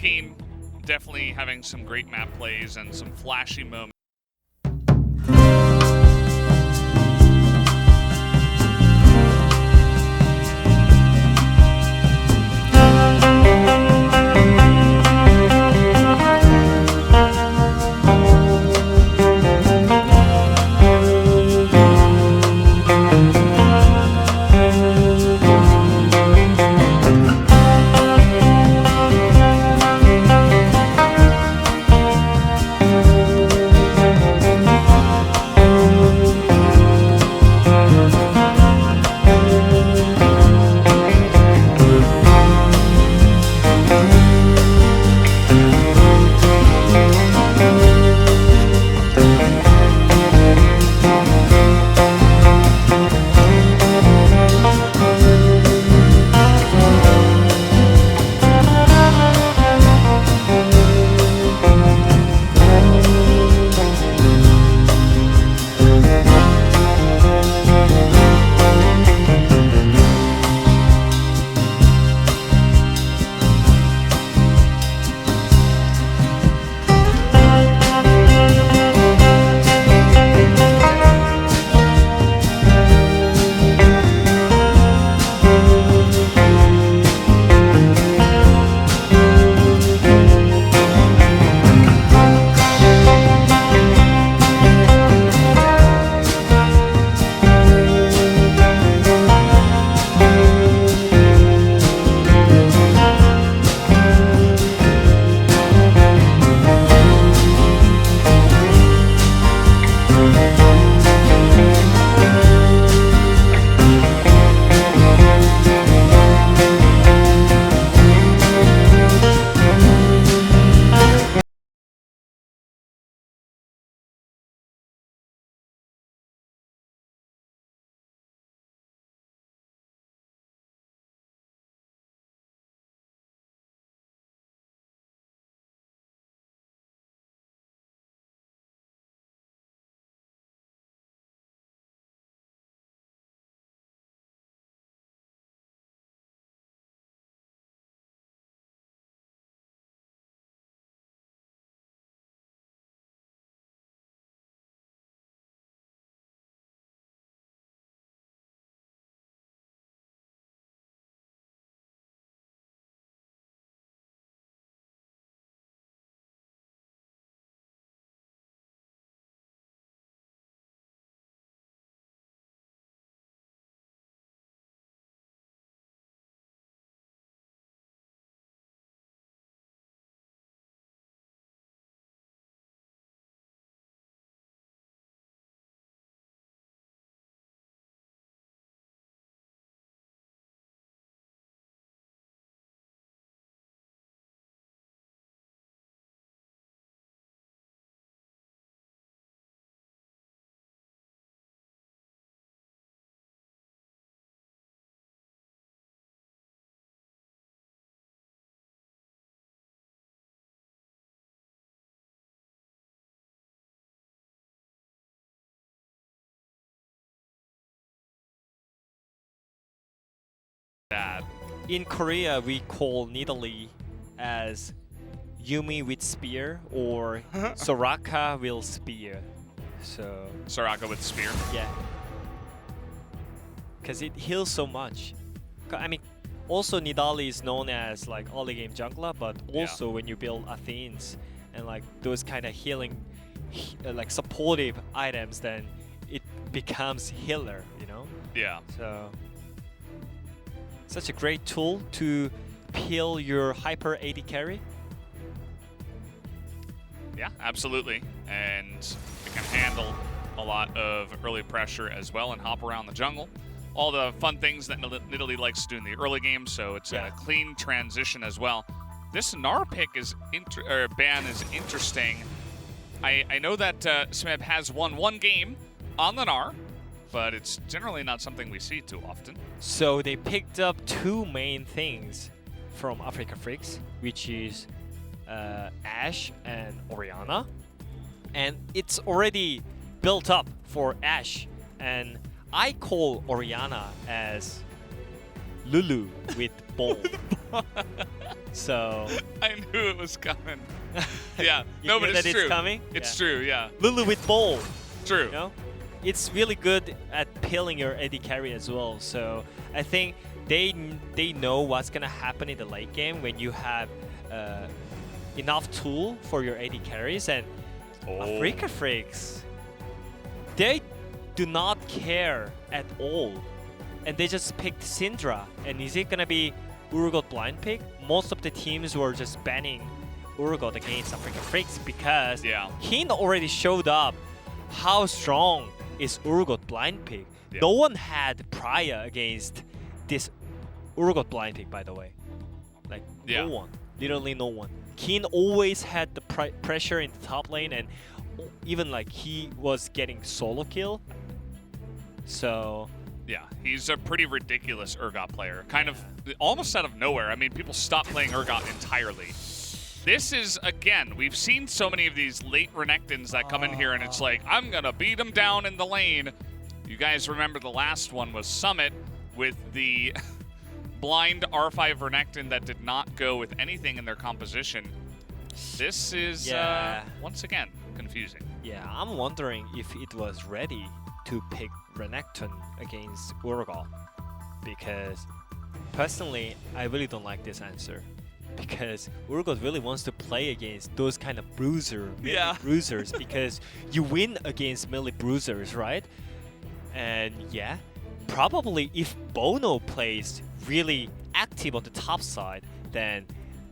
game definitely having some great map plays and some flashy moments. That. In Korea, we call Nidalee as Yumi with spear or Soraka with spear. So Soraka with spear. yeah, because it heals so much. I mean, also Nidalee is known as like early game jungler, but also when you build Athenes and like those kind of healing, like supportive items, then it becomes healer. You know. Yeah. So. Such a great tool to peel your hyper AD carry. Yeah, absolutely. And it can handle a lot of early pressure as well and hop around the jungle. All the fun things that Nidalee likes to do in the early game, so it's a clean transition as well. This Gnar pick is ban is interesting. I know that Smeb has won one game on the Gnar, but it's generally not something we see too often. So they picked up two main things from Afreeca Freecs, which is Ashe and Orianna. And it's already built up for Ashe. And I call Orianna as Lulu with ball. So I knew it was coming. Yeah, you no, knew but that it's true. coming? It's true, yeah. Lulu with ball. True. You know? It's really good at peeling your AD carry as well. So I think they know what's gonna happen in the late game when you have enough tool for your AD carries. And Afreeca Freecs, they do not care at all, and they just picked Syndra. And is it gonna be Urgot blind pick? Most of the teams were just banning Urgot against Afreeca Freecs because Keen already showed up how strong is Urgot blind pick. No one had prior against this Urgot blind pick, by the way. Like, no one. Literally no one. Keen always had the pressure in the top lane, and even like he was getting solo kill. So yeah, he's a pretty ridiculous Urgot player. Kind of almost out of nowhere. I mean, people stopped playing Urgot entirely. This is, again, we've seen so many of these late Renekton's that come in here and it's like, I'm going to beat him down in the lane. You guys remember the last one was Summit with the blind R5 Renekton that did not go with anything in their composition. This is, once again, confusing. Yeah, I'm wondering if it was ready to pick Renekton against Urgot, because personally, I really don't like this answer. Because Urgot really wants to play against those kind of melee bruisers, because you win against melee bruisers, right? And yeah, probably if Bono plays really active on the top side, then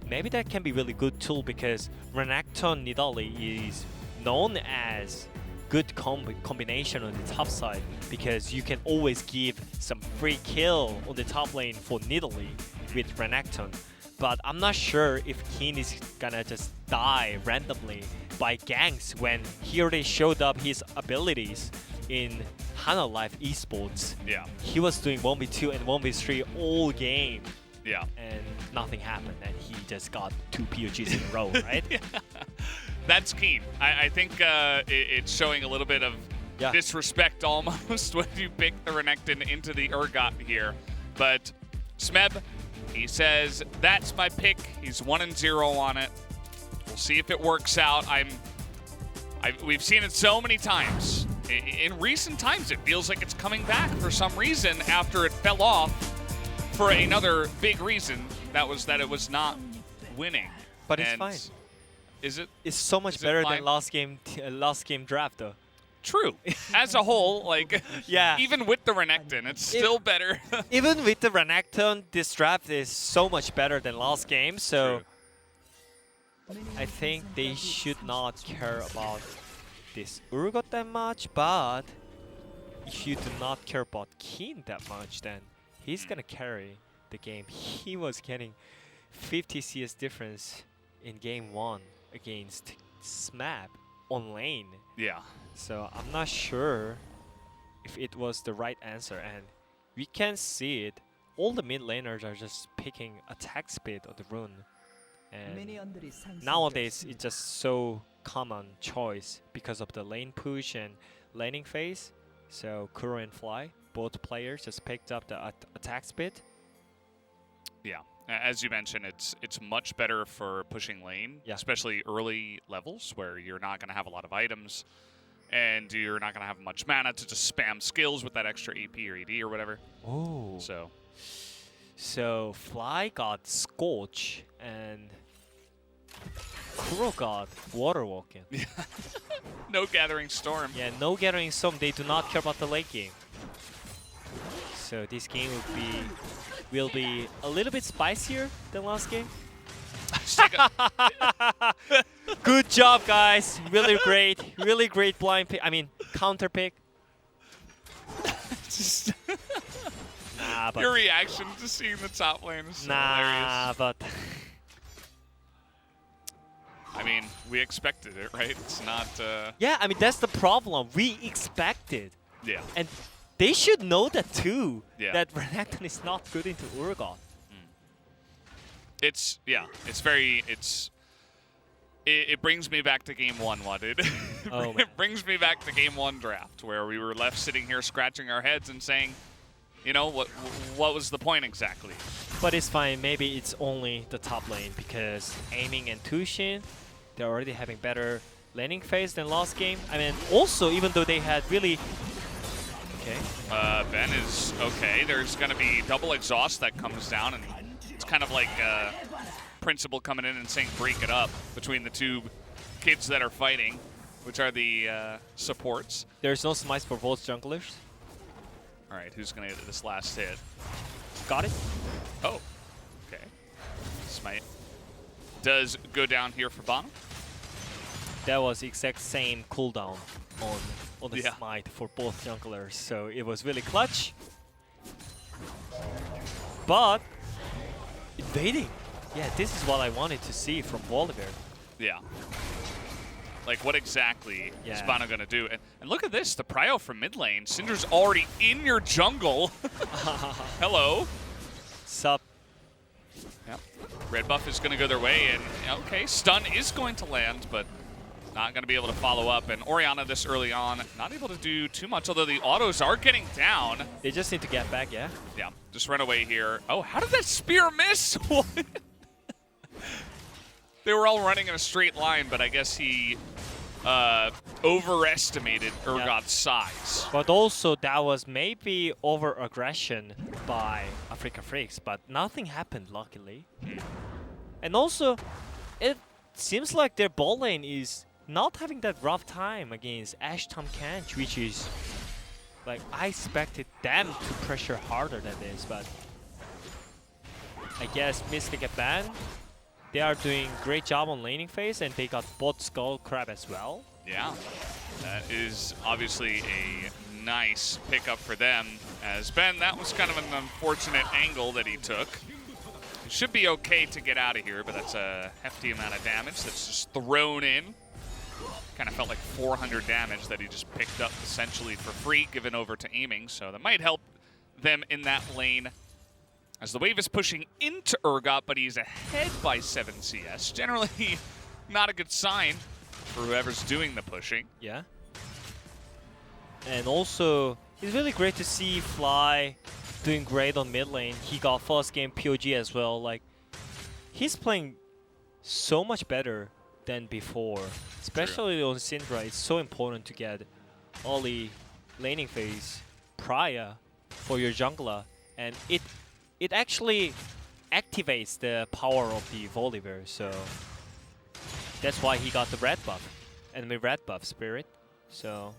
maybe that can be really good tool, because Renekton Nidalee is known as good combination on the top side, because you can always give some free kill on the top lane for Nidalee with Renekton. But I'm not sure if Keen is gonna just die randomly by ganks when he already showed up his abilities in Hana Life eSports. Yeah. He was doing 1v2 and 1v3 all game. Yeah. And nothing happened, and he just got 2 POGs in a row, right? That's Keen. I think it's showing a little bit of disrespect almost when you pick the Renekton into the Urgot here. But Smeb, he says, that's my pick. He's 1-0 on it. We'll see if it works out. We've seen it so many times. In recent times, it feels like it's coming back for some reason after it fell off for another big reason. That was that it was not winning. But it's fine. Is it? It's so much better than last game draft, though. True. As a whole, like, even with the Renekton, it's still better. Even with the Renekton, this draft is so much better than last game, so I think they should not care about this Urgot that much, but if you do not care about Keen that much, then he's gonna carry the game. He was getting 50 CS difference in game 1 against Smab on lane. Yeah. So I'm not sure if it was the right answer, and we can see it. All the mid laners are just picking attack speed of the rune, and nowadays it's just so common choice because of the lane push and laning phase. So Kuro and Fly, both players just picked up the attack speed. Yeah. As you mentioned, it's much better for pushing lane, especially early levels where you're not going to have a lot of items and you're not going to have much mana to just spam skills with that extra AP or ED or whatever. Oh. So Fly got Scorch and Kuro got Water Walking. No Gathering Storm. Yeah, no Gathering Storm. They do not care about the late game. So this game will be a little bit spicier than last game. Good job, guys. Really great blind pick. I mean, counter pick. Your reaction to seeing the top lane is so hilarious. But I mean, we expected it, right? It's not. Yeah, I mean that's the problem. We expected. Yeah. And they should know that too. Yeah. That Renekton is not good into Urgot. It brings me back to game 1, what it? It brings me back to game 1 draft where we were left sitting here scratching our heads and saying, You know, what was the point exactly? But it's fine. Maybe it's only the top lane because Aiming and Tushin, they're already having better laning phase than last game. I mean, also, even though they had really... Okay. Ben is okay. There's going to be double exhaust that comes down, and it's kind of like Principal coming in and saying break it up between the two kids that are fighting, which are the supports. There's no smites for both junglers. All right, who's going to get this last hit? Got it. Oh, okay. Smite does go down here for Bono. That was exact same cooldown on the Yeah. smite for both junglers, so it was really clutch. But invading, yeah, this is what I wanted to see from Volibear. Yeah. Like, what exactly is Yeah. Bono going to do? And look at this, the prio from mid lane. Syndra's already in your jungle. Hello. Sup. Yep. Red buff is going to go their way, and okay, stun is going to land, but not going to be able to follow up. And Orianna this early on, not able to do too much, although the autos are getting down. They just need to get back, yeah? Yeah, just run away here. Oh, how did that spear miss? They were all running in a straight line, but I guess he overestimated Urgot's size. But also that was maybe over-aggression by Afreeca Freecs, but nothing happened, luckily. And also, it seems like their bot lane is not having that rough time against Ash Tom Kench, which is like I expected them to pressure harder than this, but I guess Mystic and Ban, they are doing great job on laning phase, and they got bot Skull Crab as well. Yeah, that is obviously a nice pickup for them. As Ben, that was kind of an unfortunate angle that he took. It should be okay to get out of here, but that's a hefty amount of damage that's just thrown in. Kind of felt like 400 damage that he just picked up essentially for free, given over to Aiming, so that might help them in that lane. As the wave is pushing into Urgot, but he's ahead by 7 CS. Generally, not a good sign for whoever's doing the pushing. Yeah. And also, it's really great to see Fly doing great on mid lane. He got first game POG as well. Like, he's playing so much better than before. Especially on Syndra, it's so important to get early laning phase prior for your jungler. And it actually activates the power of the Volibear, so that's why he got the red buff, and the red buff Spirit. So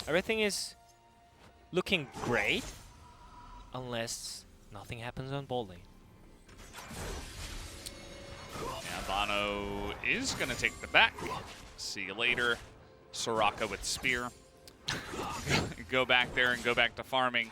everything is looking great, unless nothing happens on bot lane. Yeah, Bono is going to take the back. See you later. Soraka with Spear. Go back there and go back to farming.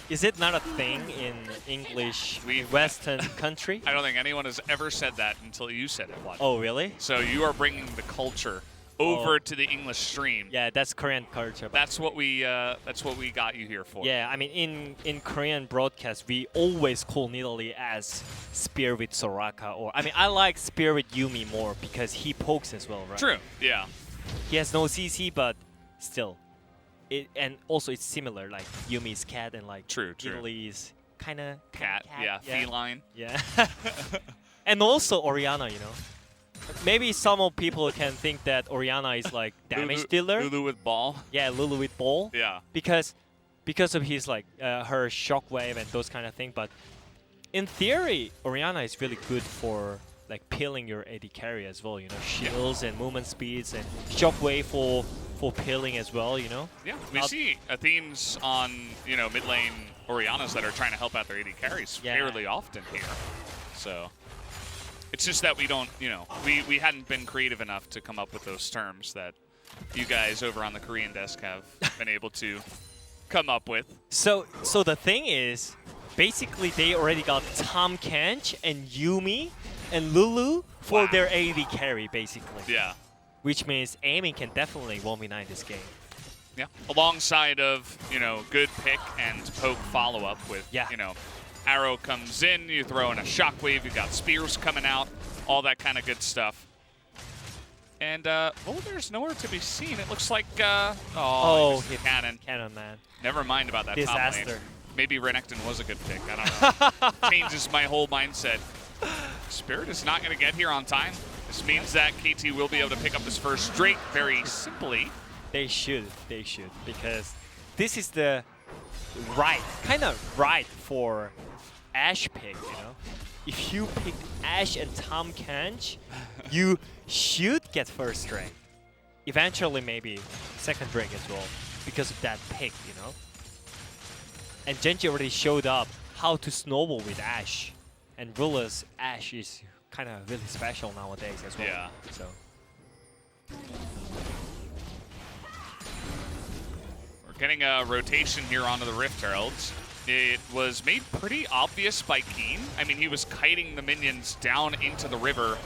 Is it not a thing in English Western country? I don't think anyone has ever said that until you said it once. Oh, really? So you are bringing the culture over to the English stream. Yeah, that's Korean culture. That's what we got you here for. Yeah, I mean, in Korean broadcast, we always call Nidalee as Spear with Soraka, or I mean, I like Spear with Yuumi more because he pokes as well, right? True. Yeah. He has no CC, but still, and also it's similar. Like Yumi's cat, and like Nidalee is kind of cat. Yeah, feline. Yeah. And also Orianna, you know. Maybe some of people can think that Orianna is like damage dealer. Lulu with ball. Yeah, Lulu with ball. Yeah. Because of his like her shockwave and those kind of things. But in theory, Orianna is really good for like peeling your AD carry as well. You know, shields and movement speeds and shockwave for peeling as well. You know. Yeah, we see Athene's on mid lane Oriannas that are trying to help out their AD carries fairly often here. So. It's just that we don't, we hadn't been creative enough to come up with those terms that you guys over on the Korean desk have been able to come up with. So the thing is, basically they already got Tom Kench and Yuumi and Lulu for their AD carry, basically. Yeah. Which means Aiming can definitely 1v9 this game. Yeah. Alongside of, good pick and poke follow-up with, Arrow comes in, you throw in a shockwave, you got spears coming out, all that kind of good stuff. And, there's nowhere to be seen. It looks like, Cannon. Cannon. Cannon, man. Never mind about that top lane. maybe Renekton was a good pick. I don't know. Changes my whole mindset. Spirit is not going to get here on time. This means that KT will be able to pick up his first Drake very simply. They should, because this is the kind of right for Ashe pick, you know? If you pick Ashe and Tahm Kench, you should get first Drake. Eventually, maybe second Drake as well, because of that pick, you know? And Genji already showed up how to snowball with Ashe. And Ruler's Ashe is kind of really special nowadays as well. Yeah. So. We're getting a rotation here onto the Rift Heralds. It was made pretty obvious by Keen. I mean, he was kiting the minions down into the river,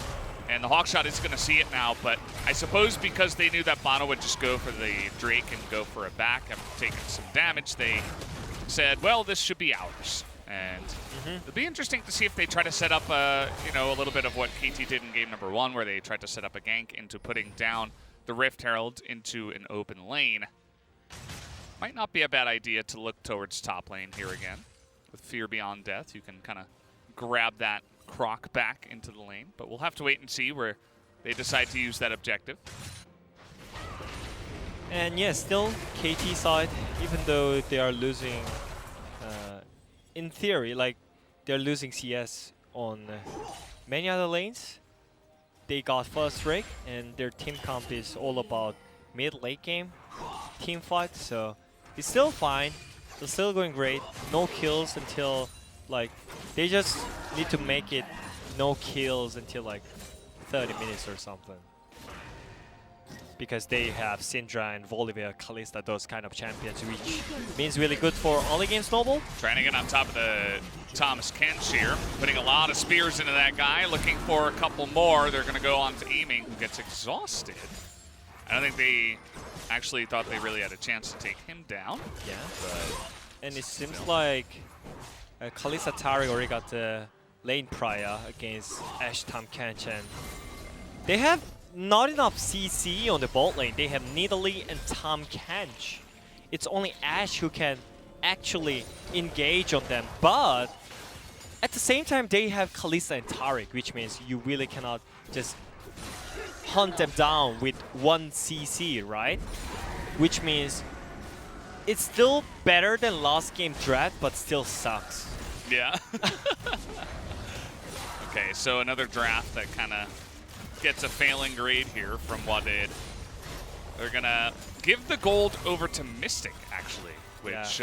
and the Hawkshot is going to see it now, but I suppose because they knew that Bono would just go for the Drake and go for a back after taking some damage, they said, well, this should be ours. And it'll be interesting to see if they try to set up a little bit of what KT did in game number 1, where they tried to set up a gank into putting down the Rift Herald into an open lane. Might not be a bad idea to look towards top lane here again. With Fear Beyond Death, you can kind of grab that Croc back into the lane, but we'll have to wait and see where they decide to use that objective. And yeah, still KT side, even though they are losing, in theory, like they're losing CS on many other lanes. They got first Drake, and their team comp is all about mid-late game team fight, so it's still fine. It's still going great. No kills until, like, they just need to make it no kills until like 30 minutes or something. Because they have Syndra and Volibear, Kalista, those kind of champions, which means really good for early game snowball. Trying to get on top of the Thomas Kench here, putting a lot of spears into that guy, looking for a couple more. They're going to go on to Aiming, who gets exhausted. I don't think they actually thought they really had a chance to take him down. Yeah, and it seems like Kalista Tari already got the lane prior against Ashe, Tahm Kench, and they have not enough CC on the bot lane. They have Nidalee and Tahm Kench. It's only Ashe who can actually engage on them, but at the same time they have Kalista and Taric, which means you really cannot just hunt them down with one CC, right? Which means it's still better than last game draft, but still sucks. Yeah. Okay, so another draft that kind of gets a failing grade here from Wadid. They're gonna give the gold over to Mystic, actually, which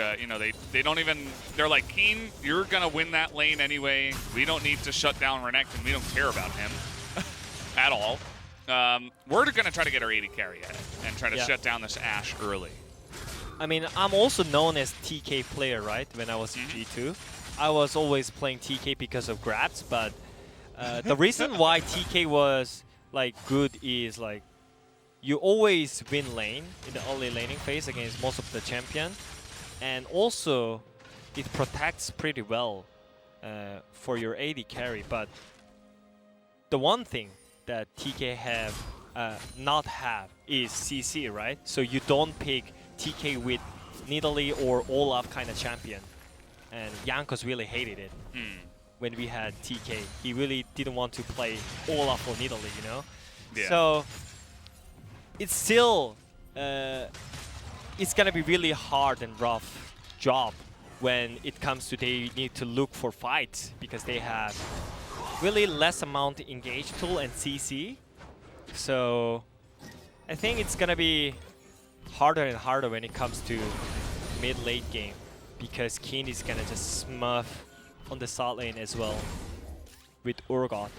they don't even. They're like, Keen, you're gonna win that lane anyway. We don't need to shut down Renekton. We don't care about him at all. We're gonna try to get our AD carry ahead and try to shut down this Ashe early. I mean, I'm also known as TK player, right? When I was in G2, I was always playing TK because of grabs, but the reason why TK was like good is like you always win lane in the early laning phase against most of the champion, and also it protects pretty well for your AD carry. But the one thing that TK not have is CC, right? So you don't pick TK with Nidalee or Olaf kind of champion, and Jankos really hated it. When we had TK, he really didn't want to play Olaf or Nidalee, you know? Yeah. So it's still, it's gonna be really hard and rough job when it comes to they need to look for fights, because they have really less amount engage tool and CC. So I think it's gonna be harder and harder when it comes to mid-late game, because Keen is gonna just smurf on the side lane as well with Urgot.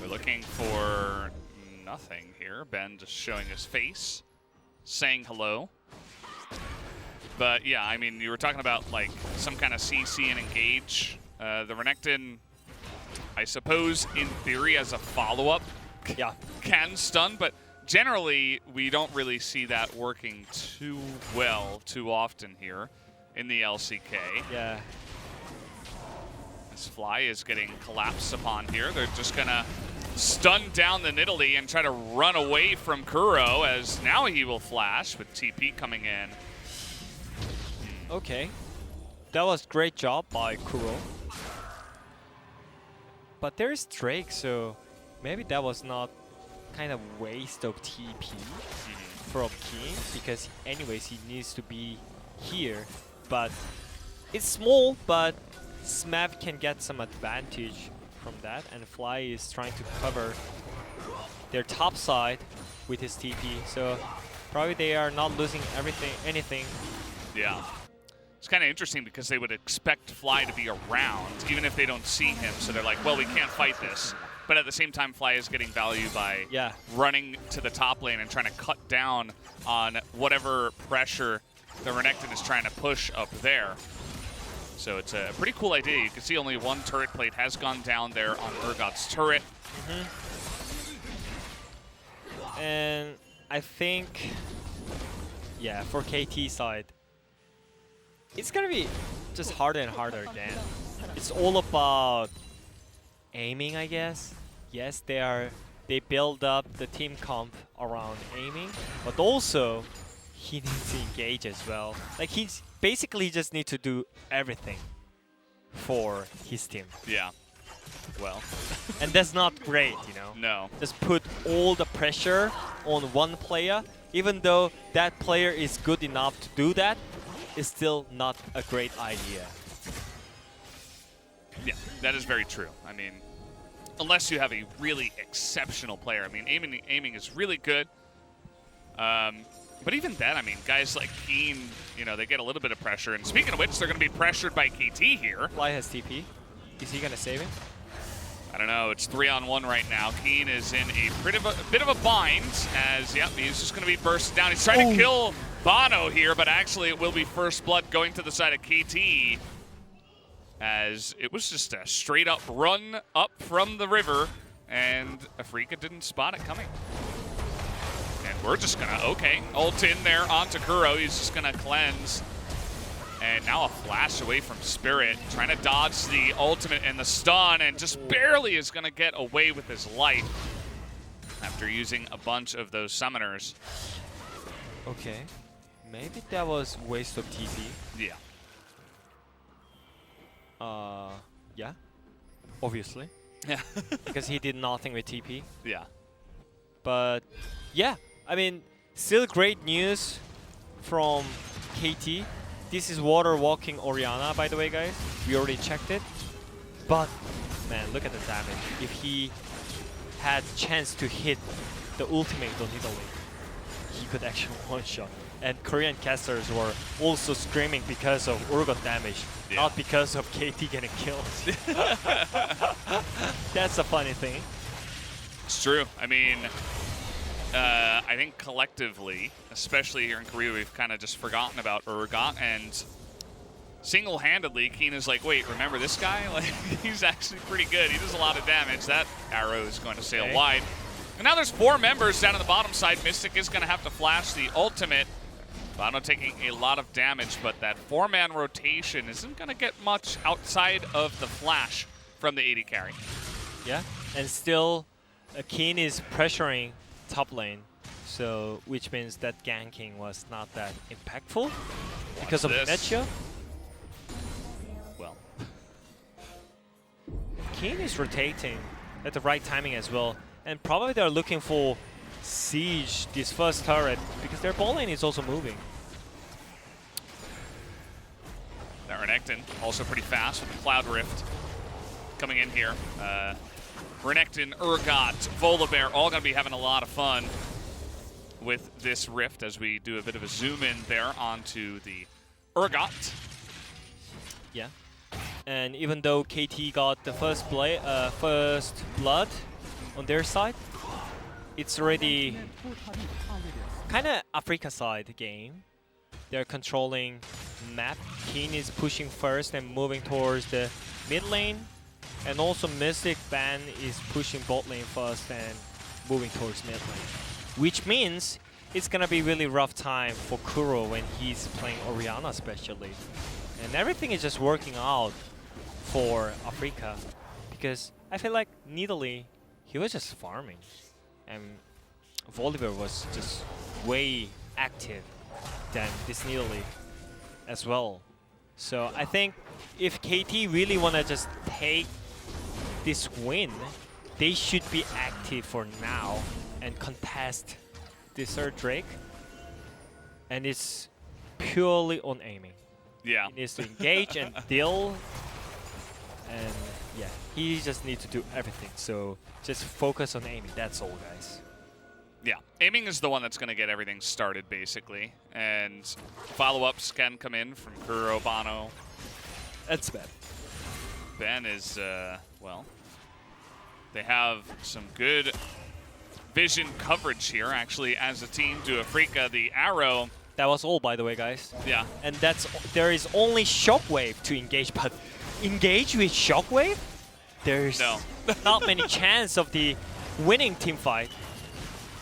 We're looking for nothing here. Ben just showing his face, saying hello. But yeah, I mean, you were talking about like some kind of CC and engage. The Renekton, I suppose, in theory, as a follow-up, can stun, but generally, we don't really see that working too well too often here in the LCK. Yeah. This Fly is getting collapsed upon here. They're just gonna stun down the Nidalee and try to run away from Kuro, as now he will flash with TP coming in. Okay. That was great job by Kuro. But there's Drake, so maybe that was not kind of waste of TP from Keen, because anyways he needs to be here. But it's small, but Smav can get some advantage from that, and Fly is trying to cover their top side with his TP. So probably they are not losing anything. Yeah. It's kind of interesting because they would expect Fly to be around, even if they don't see him. So they're like, well, we can't fight this. But at the same time, Fly is getting value by running to the top lane and trying to cut down on whatever pressure the Renekton is trying to push up there. So it's a pretty cool idea. You can see only one turret plate has gone down there on Urgot's turret. And I think, yeah, for KT side, it's gonna be just harder and harder again. It's all about aiming, I guess. Yes, they build up the team comp around aiming, but also he needs to engage as well. Like he's basically just need to do everything for his team. Yeah. Well. And that's not great, you know? No. Just put all the pressure on one player, even though that player is good enough to do that, it's still not a great idea. Yeah, that is very true. I mean, unless you have a really exceptional player. I mean, aiming is really good. But even then, I mean, guys like Keen, you know, they get a little bit of pressure. And speaking of which, they're going to be pressured by KT here. Fly has TP. Is he going to save him? I don't know. It's 3-on-1 right now. Keen is in a bit of a bind as, yep, he's just going to be bursted down. He's trying to kill Bono here, but actually it will be first blood going to the side of KT, as it was just a straight up run up from the river, and Afreeca didn't spot it coming. And we're just gonna, okay, ult in there onto Kuro. He's just gonna cleanse. And now a flash away from Spirit, trying to dodge the ultimate and the stun, and just barely is gonna get away with his life after using a bunch of those summoners. Okay. Maybe that was waste of TP. Yeah. Yeah. Obviously. Yeah. Because he did nothing with TP. Yeah. But yeah, I mean, still great news from KT. This is water walking Orianna, by the way, guys. We already checked it. But man, look at the damage. If he had chance to hit the ultimate on Italy, he could actually one-shot. And Korean casters were also screaming because of Urgot damage, not because of KT getting killed. That's a funny thing. It's true. I mean, I think collectively, especially here in Korea, we've kind of just forgotten about Urgot, and single-handedly, Keen is like, wait, remember this guy? Like, he's actually pretty good. He does a lot of damage. That arrow is going to sail wide. And now there's 4 members down on the bottom side. Mystic is going to have to flash the ultimate. Bono taking a lot of damage, but that 4-man rotation isn't going to get much outside of the flash from the AD carry. Yeah, and still, Keen is pressuring top lane, so which means that ganking was not that impactful because of Netcha. Well, Keen is rotating at the right timing as well, and probably they're looking for siege this first turret because their ball lane is also moving. that Renekton also pretty fast with the Cloud Rift coming in here. Renekton, Urgot, Volibear, all going to be having a lot of fun with this Rift as we do a bit of a zoom in there onto the Urgot. Yeah, and even though KT got the first blood on their side, it's already kind of Afreeca side game. They're controlling map. Keen is pushing first and moving towards the mid lane. And also Mystic Ban is pushing bot lane first and moving towards mid lane. Which means it's gonna be really rough time for Kuro when he's playing Orianna especially. And everything is just working out for Afreeca. Because I feel like Nidalee, he was just farming. And Volibear was just way active than this Nidalee. as well. So I think if KT really want to just take this win, they should be active for now and contest this third Drake. And it's purely on aiming. Yeah. He needs to engage and deal. And yeah, he just needs to do everything. So just focus on aiming. That's all, guys. Yeah, aiming is the one that's going to get everything started, basically. And follow-ups can come in from Kuro, Bono. That's bad. Ben is, well, they have some good vision coverage here, actually, as a team. To Afreeca, the arrow. That was all, by the way, guys. Yeah. And there is only Shockwave to engage, but engage with Shockwave? There's not many chance of the winning team fight.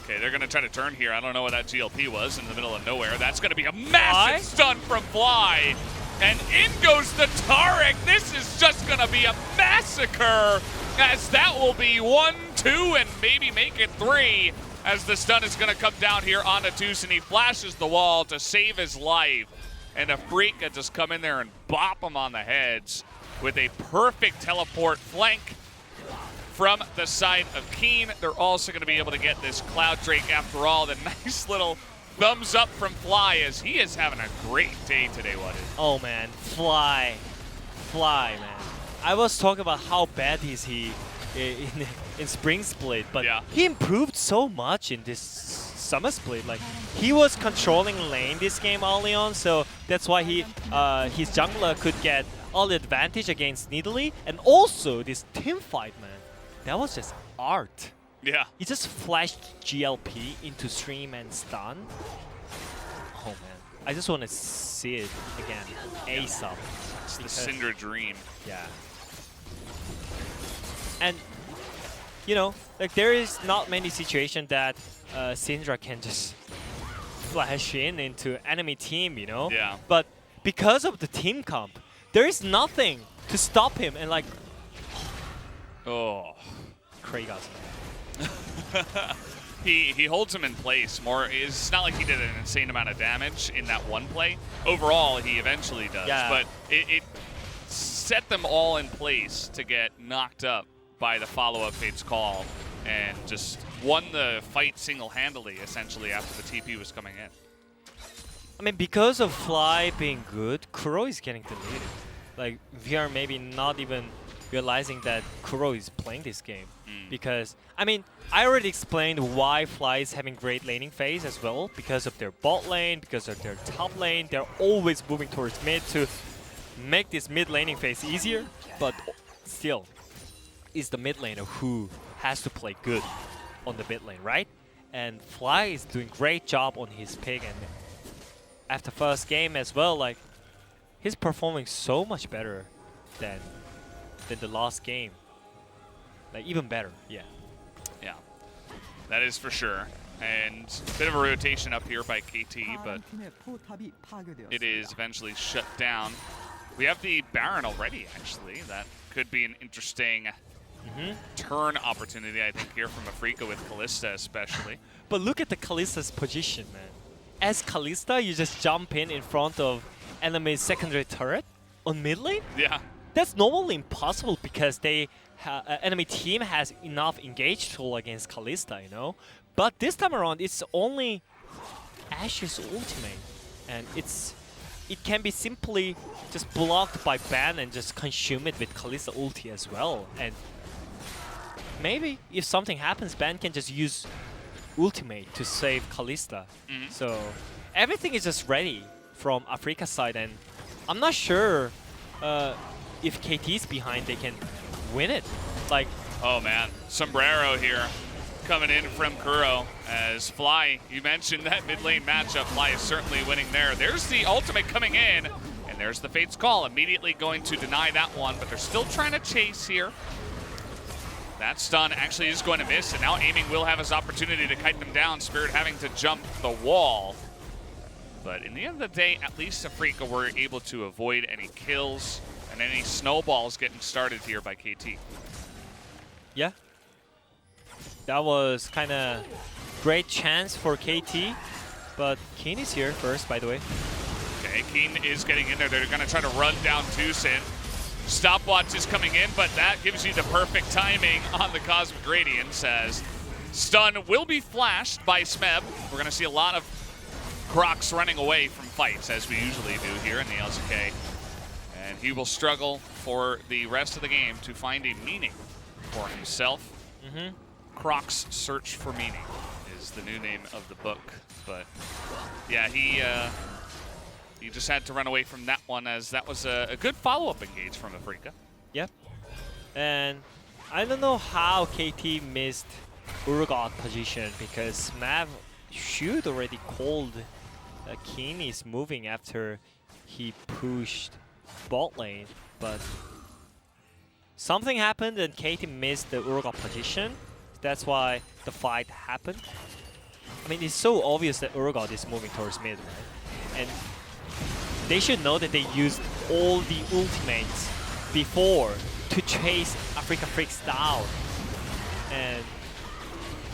Okay, they're going to try to turn here. I don't know what that GLP was in the middle of nowhere. That's going to be a massive stun from Fly. And in goes the Taric. This is just going to be a massacre, as that will be 1, 2, and maybe make it 3, as the stun is going to come down here on Atus, and he flashes the wall to save his life. And Afreeca just come in there and bop him on the heads with a perfect teleport flank from the side of Keen. They're also going to be able to get this Cloud Drake after all. The nice little thumbs up from Fly, as he is having a great day today, What is? Oh man, Fly, man. I was talking about how bad is he in Spring Split, but he improved so much in this Summer Split. Like, he was controlling lane this game early on, so that's why his jungler could get all the advantage against Nidalee. And also this team fight, man. That was just art. Yeah. He just flashed GLP into stream and stun. Oh man, I just want to see it again ASAP. It's the Cinder dream. Yeah. And you know, like, there is not many situations that Syndra can just flash into enemy team, you know? Yeah. But because of the team comp, there is nothing to stop him, and like, oh, Kragas. He holds him in place more. It's not like he did an insane amount of damage in that one play. Overall, he eventually does. Yeah. But it set them all in place to get knocked up by the follow-up Fate's Call, and just won the fight single-handedly, essentially, after the TP was coming in. I mean, because of Fly being good, Kuro is getting deleted. Like, we are maybe not even realizing that Kuro is playing this game. Because, I mean, I already explained why Fly is having great laning phase as well. Because of their bot lane, because of their top lane. They're always moving towards mid to make this mid laning phase easier. But still, it's the mid laner who has to play good on the mid lane, right? And Fly is doing great job on his pick, and after first game as well, like, he's performing so much better than the last game. Like, even better, yeah. Yeah, that is for sure. And a bit of a rotation up here by KT, but it is eventually shut down. We have the Baron already, actually. That could be an interesting turn opportunity, I think, here from Afreeca with Kalista especially. But look at the Kalista's position, man. As Kalista, you just jump in front of enemy's secondary turret on mid lane? Yeah. That's normally impossible because enemy team has enough engage tool against Kalista, you know? But this time around, it's only Ashe's ultimate. And it can be simply just blocked by Ban and just consume it with Kalista ulti as well. And maybe if something happens, Ban can just use ultimate to save Kalista. So everything is just ready from Afreeca's side, and I'm not sure if KT's behind, they can win it. Like, oh man, Sombrero here coming in from Kuro as Fly. You mentioned that mid lane matchup. Fly is certainly winning there. There's the ultimate coming in, and there's the Fate's Call. Immediately going to deny that one, but they're still trying to chase here. That stun actually is going to miss, and now Aiming will have his opportunity to kite them down. Spirit having to jump the wall. But in the end of the day, at least Afreeca were able to avoid any kills and any snowballs getting started here by KT. Yeah. That was kind of great chance for KT, but Keen is here first, by the way. Okay, Okay, Keen is getting in there. They're going to try to run down Tucson. Stopwatch is coming in, but that gives you the perfect timing on the Cosmic Radiance as stun will be flashed by Smeb. We're going to see a lot of Crocs running away from fights, as we usually do here in the LCK. And he will struggle for the rest of the game to find a meaning for himself. Crocs Search for Meaning is the new name of the book. But yeah, he just had to run away from that one, as that was a good follow-up engage from Afreeca. Yep. And I don't know how KT missed Urgot position, because Mav should already called Keen is moving after he pushed bot lane, but something happened and KT missed the Urgot position. That's why the fight happened. I mean, it's so obvious that Urgot is moving towards mid, right? And they should know that they used all the ultimates before to chase Afreeca Freecs down. And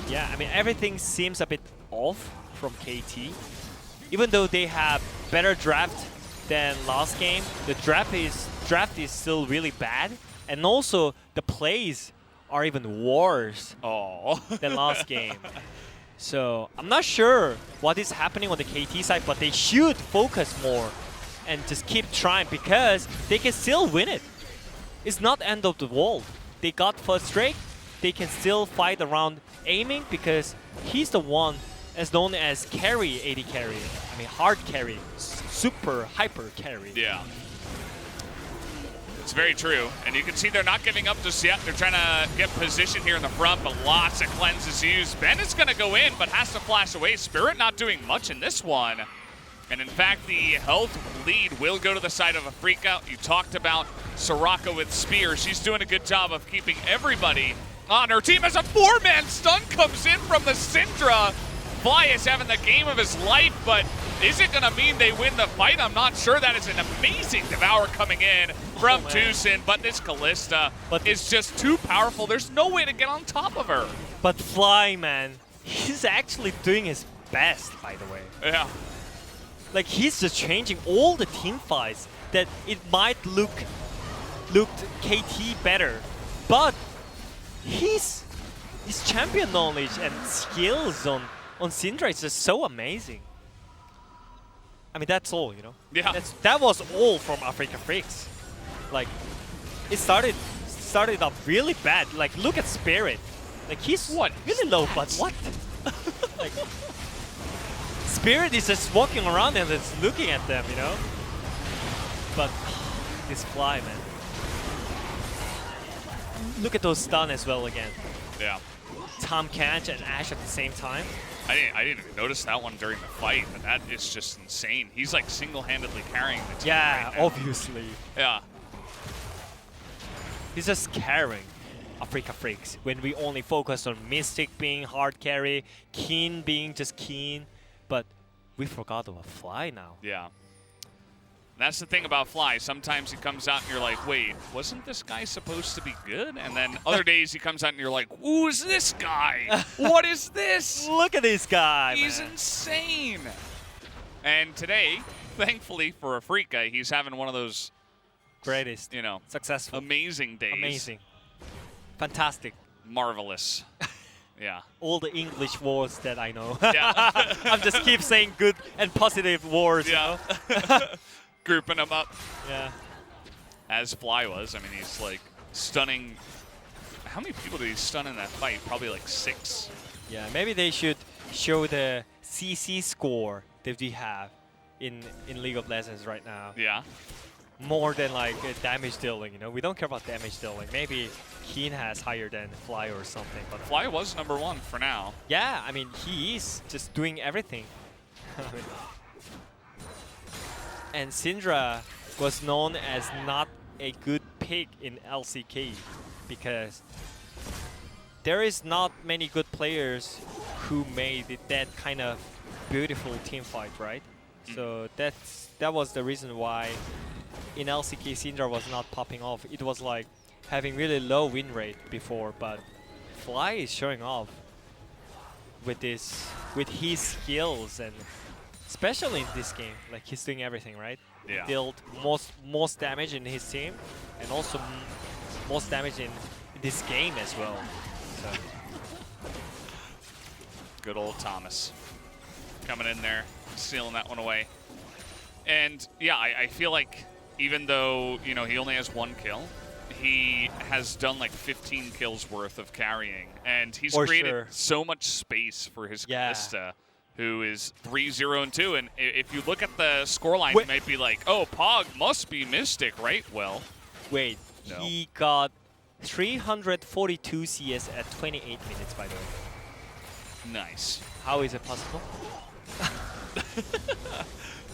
yeah, I mean, everything seems a bit off from KT. Even though they have better draft than last game, the draft is still really bad. And also, the plays are even worse than last game. So I'm not sure what is happening on the KT side, but they should focus more and just keep trying, because they can still win it. It's not end of the world. They got first strike. They can still fight around aiming, because he's the one as known as carry, AD carry. I mean, hard carry, super hyper carry. Yeah. It's very true, and you can see they're not giving up just yet. They're trying to get position here in the front, but lots of cleanses used. Ben is going to go in, but has to flash away. Spirit not doing much in this one. And in fact, the health lead will go to the side of Afreeca. You talked about Soraka with Spear. She's doing a good job of keeping everybody on her team as a 4-man stun comes in from the Syndra. Fly is having the game of his life, but is it going to mean they win the fight? I'm not sure. That is an amazing Devour coming in from Tucson, but this Kalista is just too powerful. There's no way to get on top of her. But Fly, man, he's actually doing his best, by the way. Yeah. Like, he's just changing all the team fights that it might looked KT better, but his champion knowledge and skills on Syndra is just so amazing. I mean, that's all, you know? Yeah. That was all from Afreeca Freecs. Like, it started up really bad. Like, look at Spirit. Like, he's really low, but what? Like, Spirit is just walking around and just looking at them, you know? But this Fly, man. Look at those stun as well again. Yeah. Tom Kench and Ashe at the same time. I didn't even notice that one during the fight, but that is just insane. He's like single-handedly carrying the team. Yeah, right now. obviously. Yeah. He's just carrying Afreeca Freecs when we only focus on Mystic being hard carry, Keen being just Keen, but we forgot about Fly now. Yeah. That's the thing about Fly. Sometimes he comes out and you're like, wait, wasn't this guy supposed to be good? And then other days he comes out and you're like, who's this guy? What is this? Look at this guy, He's man. insane. And today, thankfully for Afreeca, he's having one of those Greatest. you know, Successful. amazing days. Amazing. Fantastic. Marvelous. Yeah. All the English words that I know. Yeah. I'm just keep saying good and positive words, Yeah. you know? Grouping him up. Yeah. As Fly was. I mean, he's like stunning. How many people did he stun in that fight? Probably like 6. Yeah, maybe they should show the CC score that we have in League of Legends right now. Yeah. More than like damage dealing, you know? We don't care about damage dealing. Maybe Keen has higher than Fly or something. But Fly was #1 for now. yeah, I mean, he is just doing everything. And Syndra was known as not a good pick in LCK because there is not many good players who made that kind of beautiful team fight, right? So that was the reason why in LCK Syndra was not popping off. It was like having really low win rate before, but Fly is showing off with his skills and especially in this game. Like he's doing everything right. Yeah. Dealt most damage in his team, and also most damage in this game as well. So. Good old Thomas coming in there, sealing that one away. And yeah, I feel like even though, you know, he only has 1 kill, he has done like 15 kills worth of carrying. And he's created so much space for his Kalista, who is 3-0-2. And if you look at the scoreline, you might be like, oh, Pog must be Mystic, right? Well, wait, no. He got 342 CS at 28 minutes, by the way. Nice. How is it possible?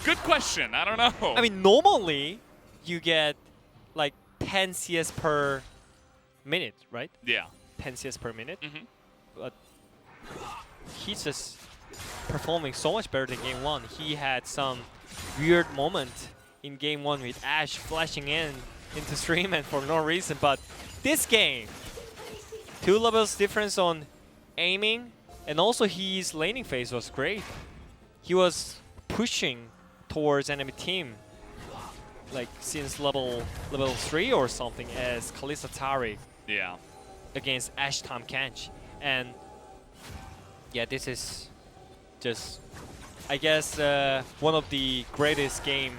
Good question. I don't know. I mean, normally you get like 10 CS per minute, right? Yeah. 10 CS per minute. But he's just performing so much better than game 1. He had some weird moment in game 1 with Ashe flashing into stream and for no reason. But this game, 2 levels difference on aiming. And also his laning phase was great. He was pushing towards enemy team like since level 3 or something as Kalista Taric against Ashe Tahm Kench. And yeah, this is just, I guess, one of the greatest game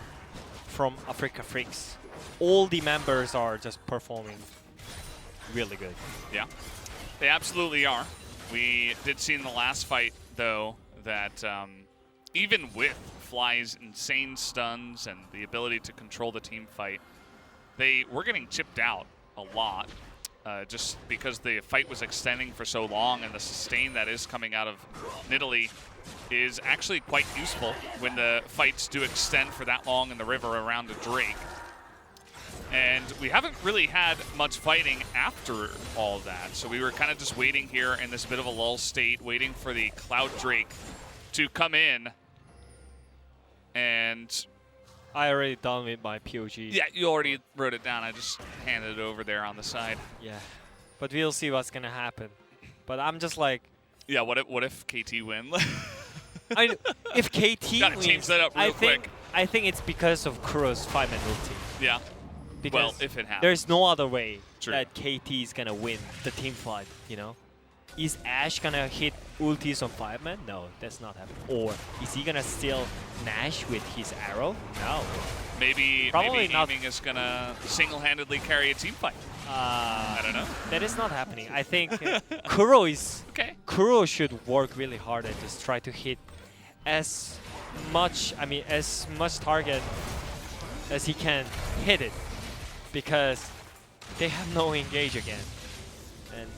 from Afreeca Freecs. All the members are just performing really good. Yeah, they absolutely are. We did see in the last fight, though, that even with Fly's insane stuns and the ability to control the team fight, they were getting chipped out a lot just because the fight was extending for so long, and the sustain that is coming out of Nidalee is actually quite useful when the fights do extend for that long in the river around a Drake. And we haven't really had much fighting after all that, so we were kind of just waiting here in this bit of a lull state, waiting for the Cloud Drake to come in. And I already done with my POG. Yeah, you already wrote it down. I just handed it over there on the side. Yeah, but we'll see what's gonna happen. But I'm just like, yeah, what if KT win? I mean, if KT gotta wins, change that up real quick. I think it's because of Kuro's 5-man ulti. Yeah. Because well, if it happens. There's no other way that KT is gonna win the team fight, you know? Is Ashe gonna hit ultis on 5-man? No, that's not happening. Or is he gonna steal Nash with his arrow? No. Maybe aiming is gonna single-handedly carry a team fight. I don't know. That is not happening. I think Kuro is... Okay. Kuro should work really hard and just try to hit as much target as he can hit it. Because they have no engage again. And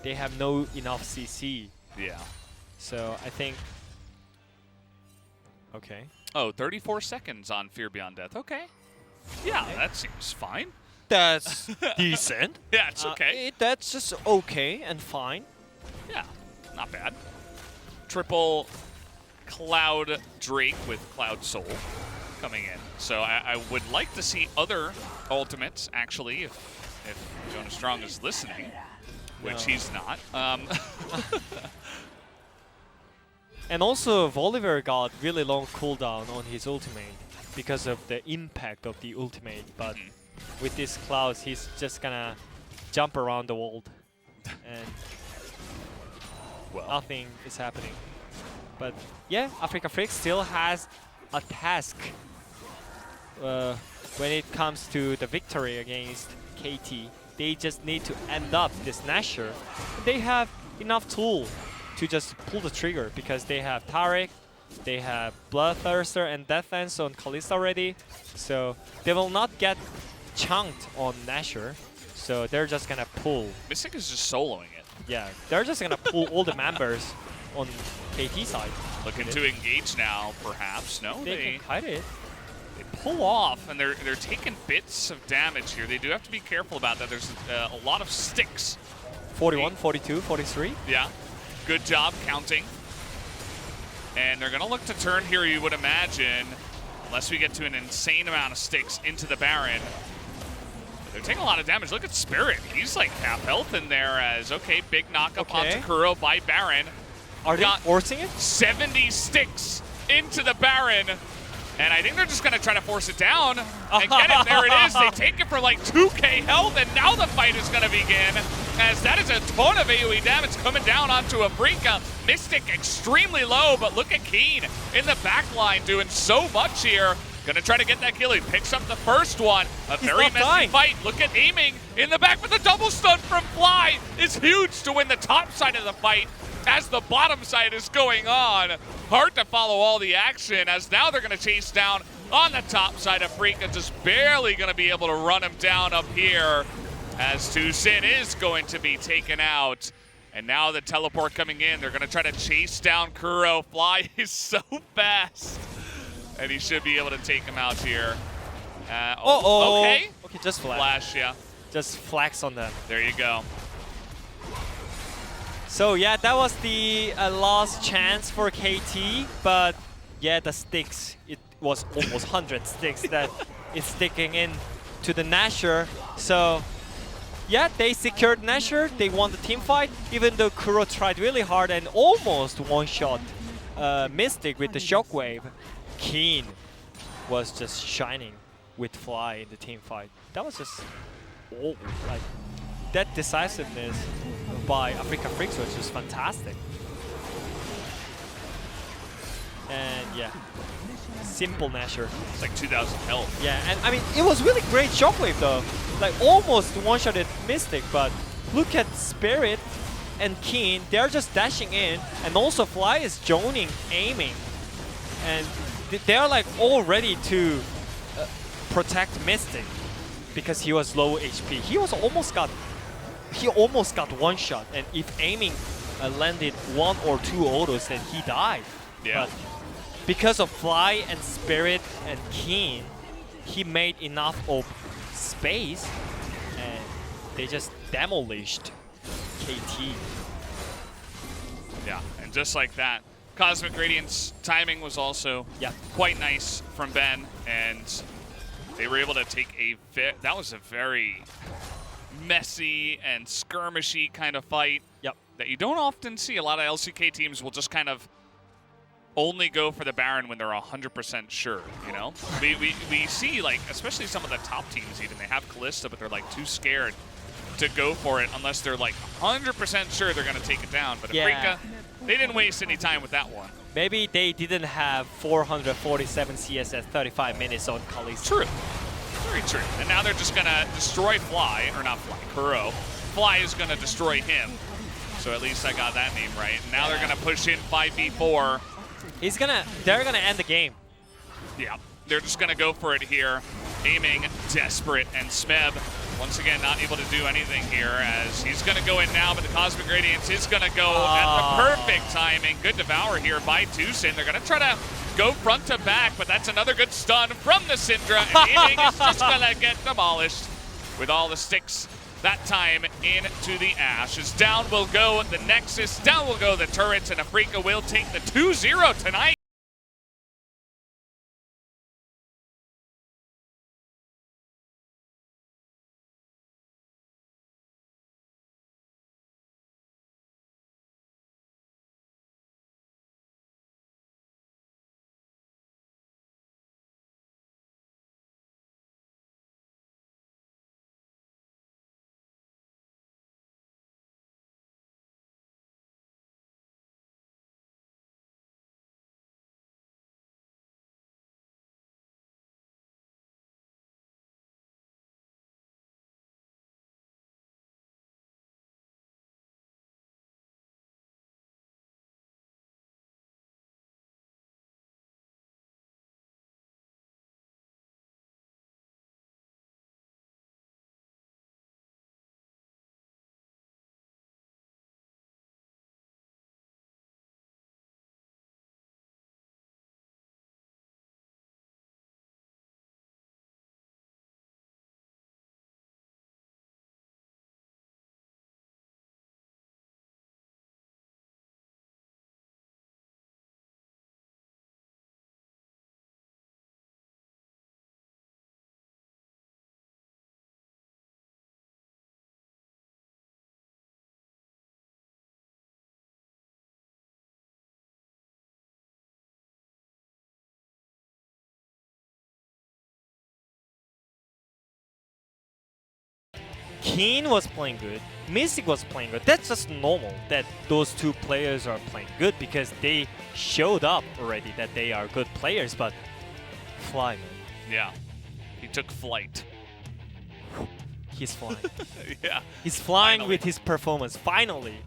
they have no enough CC. Yeah. So I think... Okay. Oh, 34 seconds on Fear Beyond Death. Okay. Yeah, that seems fine. That's decent. Yeah, it's okay. That's just okay and fine. Yeah, not bad. Triple Cloud Drake with Cloud Soul coming in. So I would like to see other ultimates, actually, if Jonas Strong is listening, which he's not. And also, Volibear got really long cooldown on his ultimate because of the impact of the ultimate, but with these clouds, he's just gonna jump around the world and nothing is happening. But yeah, Afreeca Freecs still has a task when it comes to the victory against KT. They just need to end up this Nasher. They have enough tool to just pull the trigger because they have Taric, they have Bloodthirster and Deathlands on Kalista already, so they will not get chunked on Nasher, so they're just gonna pull. Mystic is just soloing it. Yeah, they're just gonna pull all the members on KT side. Looking to engage now, perhaps. No, they can cut it. They pull off, and they're taking bits of damage here. They do have to be careful about that. There's a lot of sticks. 41, 42, 43. Yeah. Good job counting. And they're going to look to turn here, you would imagine, unless we get to an insane amount of sticks into the Baron. They're taking a lot of damage. Look at Spirit. He's like half health in there as, okay, big knock up onto Kuro by Baron. Are they forcing it? 70 sticks into the Baron. And I think they're just going to try to force it down and get it. There it is. They take it for like 2k health, and now the fight is going to begin. As that is a ton of AoE damage coming down onto Afreeca. Mystic extremely low, but look at Keen in the back line doing so much here. Gonna try to get that kill. He picks up the first one. A very messy fight. Look at aiming in the back with the double stun from Fly is huge to win the top side of the fight as the bottom side is going on. Hard to follow all the action as now they're gonna chase down on the top side. Afreeca just barely gonna be able to run him down up here as Tucson is going to be taken out. And now the teleport coming in. They're gonna try to chase down Kuro. Fly is so fast. And he should be able to take him out here. Okay. Okay, just Flash, yeah. Just flax on them. There you go. So yeah, that was the last chance for KT, but yeah, the sticks, it was almost 100 sticks that is sticking in to the Nasher. So yeah, they secured Nasher, they won the team fight, even though Kuro tried really hard and almost one-shot Mystic with the shockwave. Keen was just shining with Fly in the team fight. That was just like that decisiveness by Afreeca Freecs was just fantastic. And yeah, simple Nasher. It's like 2,000 health. Yeah, and I mean it was really great shockwave though. Like almost one-shotted Mystic, but look at Spirit and Keen, they're just dashing in, and also Fly is joining, aiming, and they're like all ready to protect Mystic because he was low HP. He almost got one shot, and if aiming landed 1 or 2 autos, then he died. Yeah. But because of Fly and Spirit and Keen, he made enough of space, and they just demolished KT. Yeah, and just like that, Cosmic Radiant's timing was also quite nice from Ben, and they were able to take that was a very messy and skirmishy kind of fight that you don't often see. A lot of LCK teams will just kind of only go for the Baron when they're 100% sure, you know? We see, like, especially some of the top teams even, they have Kalista, but they're like too scared to go for it unless they're like 100% sure they're going to take it down. But Afreeca, they didn't waste any time with that one. Maybe they didn't have 447 CS at 35 minutes on Kalista. True. Very true. And now they're just going to destroy Fly, or not Fly, Kuro. Fly is going to destroy him. So at least I got that name right. And now they're going to push in 5v4. They're gonna end the game. Yeah, they're just gonna go for it here. Aiming, desperate, and Smeb, once again, not able to do anything here as he's gonna go in now, but the Cosmic Radiance is gonna go at the perfect timing. Good devour here by Tucson. They're gonna try to go front to back, but that's another good stun from the Syndra, and aiming is just gonna get demolished with all the sticks. That time into the Ash. As down will go the Nexus, down will go the turrets, and Afreeca will take the 2-0 tonight. Keen was playing good. Mystic was playing good. That's just normal that those two players are playing good because they showed up already that they are good players. But Fly, man, Yeah. He took flight. he's flying. Yeah. He's flying Finally. with his performance. Finally,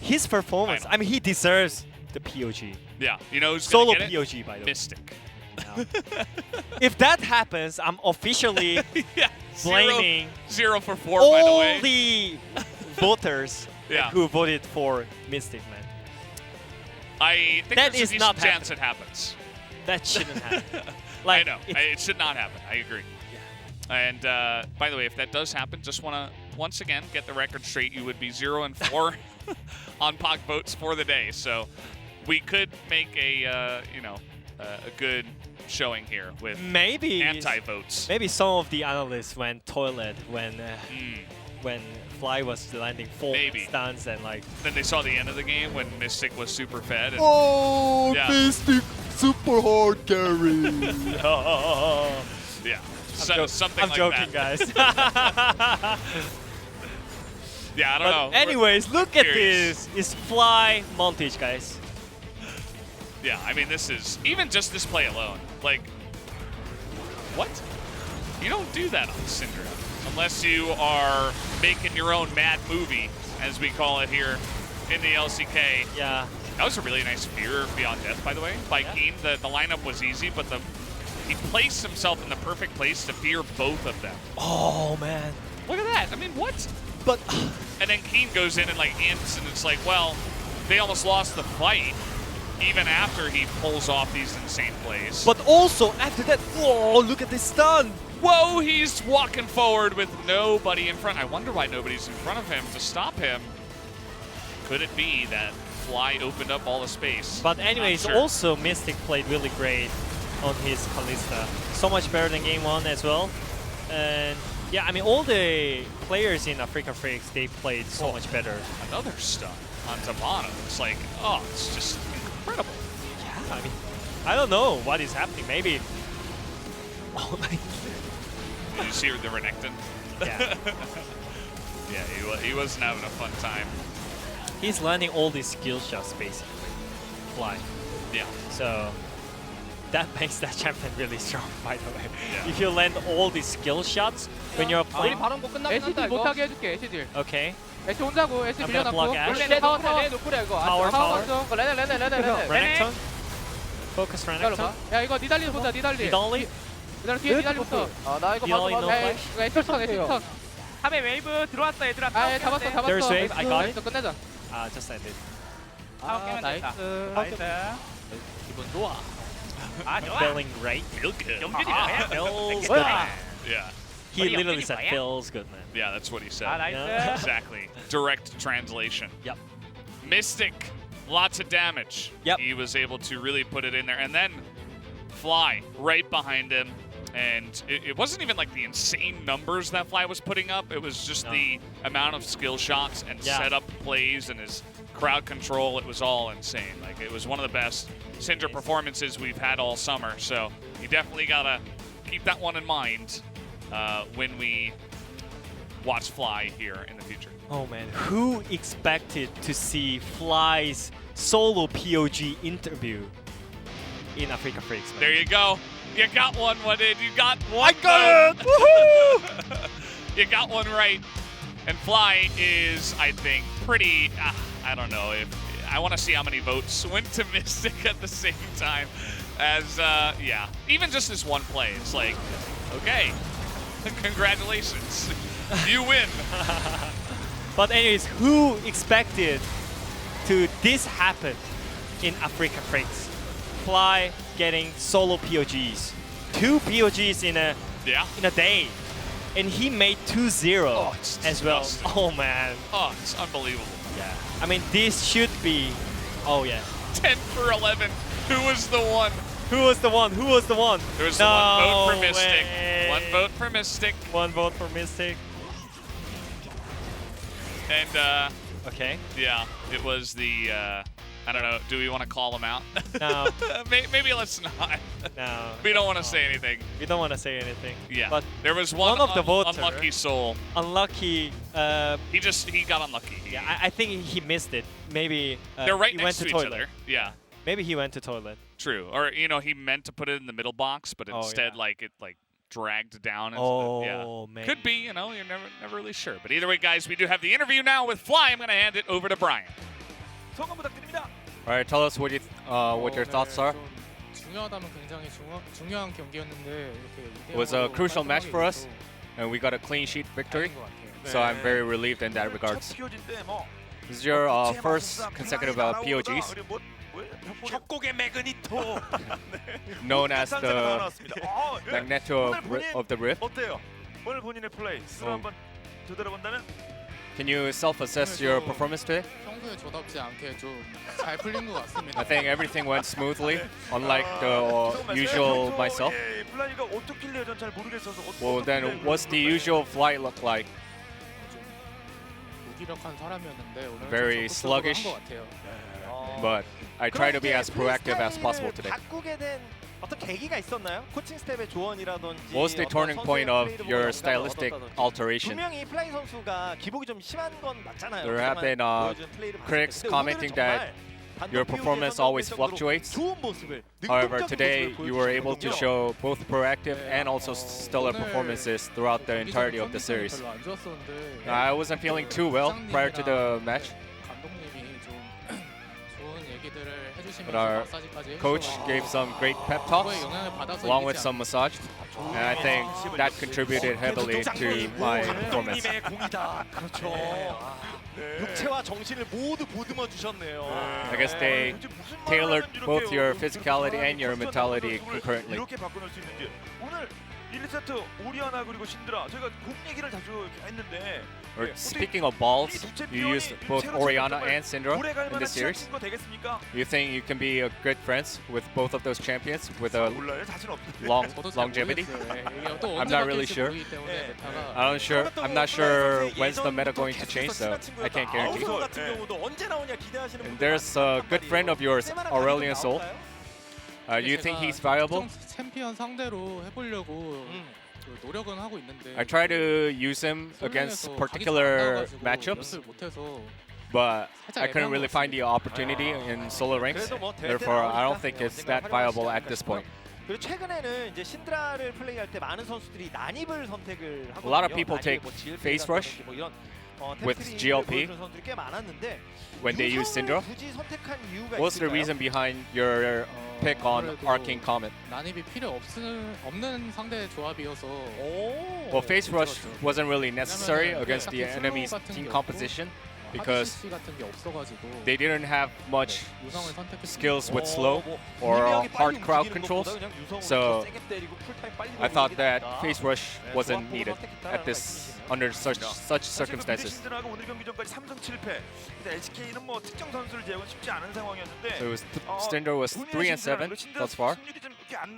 his performance. I mean, he deserves the POG. Yeah. You know who's Solo gonna get it? POG, by the way. Mystic. If that happens, I'm officially Yeah. blaming 0 for 4, by the all way. the voters Yeah. who voted for Mystic, man. I think That there's is a not decent chance it happens. That shouldn't happen. I know. it's- It should not happen. I agree. Yeah. And by the way, if that does happen, just want to once again get the record straight. You would be 0 and 4 on POC votes for the day. So we could make a a good showing here with Maybe anti-votes. Maybe some of the analysts went toilet when Fly was landing full Maybe. stuns and like. Then they saw the end of the game when Mystic was super fed. And, Oh, Yeah. Mystic super hard carry. yeah, something I'm like joking, that. guys. Yeah, I don't know. But anyways, look at curious. this. It's Fly montage, guys. Yeah, I mean, this is even just this play alone. Like, what? You don't do that on Syndra unless you are making your own mad movie, as we call it here in the LCK. Yeah. That was a really nice fear beyond death, by the way, by Keen. The lineup was easy, but he placed himself in the perfect place to fear both of them. Oh man. Look at that. I mean, what? But And then Keen goes in and like imps, and it's like, well, they almost lost the fight even after he pulls off these insane plays. but also after that, whoa! Look at this stun. Whoa, he's walking forward with nobody in front. I wonder why nobody's in front of him to stop him. Could it be that Fly opened up all the space? But anyways, Not sure. also Mystic played really great on his Kalista. So much better than game 1 as well. And yeah, I mean, all the players in Afreeca Freecs, they played so much better. Another stun on Tabana. It's like, oh, it's just incredible. Yeah, I mean, I don't know what is happening. Maybe. Oh my. Did you see the Renekton? Yeah. Yeah, he wasn't having a fun time. He's learning all these skill shots basically. Fly. Yeah. So that makes that champion really strong, by the way. Yeah. If you land all these skill shots when you're 우리 playing. 바로 못 끝나긴 LCD 한다 이거. 못하게 해줄게 LCD. Okay. LCD 혼자고 LCD I'm gonna 밀려놨고. block Ash. 원래 타워 타워. 내 노플이야 이거. Power, 타워 power. 갔어. 레드. Renekton. Focus 기다려봐. Renekton. 야 이거 니달리 본다 니달리. Nidali. 니달리 뒤에 니달리부터. 나 이거 Nidali no 야 flash. 이거 에스턴 에스턴. 탑에 웨이브 들어왔어 얘들아. 아 잡았어. There's wave, I got it. 나이스, 끝내자. Just ended. 타워 깨면 됐다. 나이스. 기분 좋아. 아 좋아. Feeling great. Feel good. 영준이 Feels 뭐야? good, man. Yeah. He What do you literally think, said yeah? feels good, man. Yeah, that's what he said. 아 나이스. Exactly. Direct translation. Yep. Mystic, lots of damage. Yep. He was able to really put it in there. And then Fly right behind him. And it wasn't even like the insane numbers that Fly was putting up. It was just No. the amount of skill shots and Yeah. setup plays and his crowd control. It was all insane. Like, it was one of the best Syndra performances we've had all summer. So you definitely got to keep that one in mind when we watch Fly here in the future. Oh man, who expected to see Fly's solo POG interview in Afreeca Freecs, man? There you go. You got one, Wadid. You got one. I got it! Woohoo! You got one right. And Fly is, I think, pretty. I don't know if I want to see how many votes went to Mystic at the same time as, yeah. Even just this one play, it's like, okay, congratulations, you win. But anyways, who expected to this happen in Afreeca Freecs? Fly getting solo POGs. 2 POGs in a day. And he made 2-0 Oh, it's as well. disgusting. Oh man. Oh, it's unbelievable. Yeah. I mean, this should be. Oh yeah. 10 for 11. Who was the one? Who was the one? Who was the one? There was the one vote for Mystic. way. One vote for Mystic. One vote for Mystic. And Okay. yeah, it was the I don't know. Do we want to call him out? No, Maybe let's not. no. We don't want to say anything. We don't want to say anything. Yeah. But there was one of the voter- unlucky soul. unlucky. He got unlucky. Yeah, I think he missed it. Maybe They're right he next went to to each toilet. other. Yeah. Maybe he went to toilet. True. Or he meant to put it in the middle box, but Oh, instead yeah. it dragged down into Oh the, man. Could be, you're never really sure. But either way, guys, we do have the interview now with Fly. I'm going to hand it over to Brian. 소감 부탁드립니다. All right, tell us what your thoughts are. 중요하다면 굉장히 중요한 경기였는데 이렇게 It was a crucial match for us, and we got a clean sheet victory. So I'm very relieved in that regards. 첫 POG인데 뭐 This is your first consecutive POGs, 협곡의 매그니토 known as the 나왔습니다. Magneto of the Rift. 어때요? 오늘 본인의 플레이 스스로 한번 되돌아본다면 Can you self-assess your performance today? 평소에 저답지 않게 좀 잘 풀린 것 같습니다. I think everything went smoothly, unlike the usual myself. 플라이가 어떻게 해요? 전 잘 모르겠어서. Well, then what's the usual flight look like? 무기력한 사람이었는데 오늘 Very sluggish. 한것 같아요. But I try to be as proactive as possible today. 바꾸게 된 어떤 계기가 있었나요? 코칭 스텝의 조언이라든지 What was the turning point of your stylistic alteration? 분명히 플라이 선수가 기복이 좀 심한 건 맞잖아요. There have been critics commenting that your performance always fluctuates. 좋은 모습을, However, 능동적인 today 모습을 you were able to 보여주셨거든요. show both proactive and also stellar performances throughout the entirety of the series. 별로 안 좋았었는데 I wasn't feeling too well prior to the match, 감독님이 좀 좋은 얘기들을 해주시면서 but our 마사지까지 coach 해주셔서 gave some great pep talks 그거에 영향을 받아서 along with 이기지 some massage, and I think that contributed heavily to my performance. 감독님의 공이다. 그렇죠. 육체와 정신을 모두 보듬어 주셨네요. I guess they tailored both your physicality and your mentality concurrently. 이렇게 바꿔놓을 수 있는지. 오늘 1세트 오리아나 그리고 신드라 저희가 공 얘기를 자주 했는데 Or speaking of balls, you used both Orianna and Syndra 오래갈 in 만한 this series. 친구 되겠습니까? You think you can be a good friends with both of those champions with a 몰라요. 자신 없는데. long 저도 잘 longevity? 모르겠어요. 이게 또 I'm 언제 not really 바뀔지 sure. 모르기 때문에 메타가 I'm not sure when's the meta going to change, so I can't guarantee. 아우성 같은 경우도 언제 나오냐 기대하시는 And 분들 there's a good friend of yours, Aurelian Soul. Do you think he's viable? 챔피언 상대로 해보려고 그 노력은 하고 있는데 I try to use him against particular matchups, but I couldn't really find the opportunity in solo ranks. Therefore, I don't think it's that viable at this point. 그리고 최근에는 이제 신드라를 플레이할 때 많은 선수들이 난입을 선택을 하거든요. A lot of people take 난입, GLP face rush 뭐 이런, with 템플릿을 GLP 보여주는 선수들이 꽤 많았는데 when they use 유성을 Syndra. 굳이 선택한 이유가 What's the 있을까요? reason behind your pick on Arcane Comet? 난입이 필요 없는 상대 조합이어서 오. Well, face rush wasn't really necessary against the enemy's team composition because 하드CC 같은 게 없어가지고 they didn't have much 유성을 선택했습니다. skills with slow or hard crowd controls. So I thought that face rush wasn't needed at this under such circumstances. 신드라가 오늘 경기 전까지 3승 7패. LCK는 뭐 특정 선수를 제외하고 쉽지 않은 상황이었는데. So it was Syndra was 3-7 thus far. 승률이 좀 이렇게 안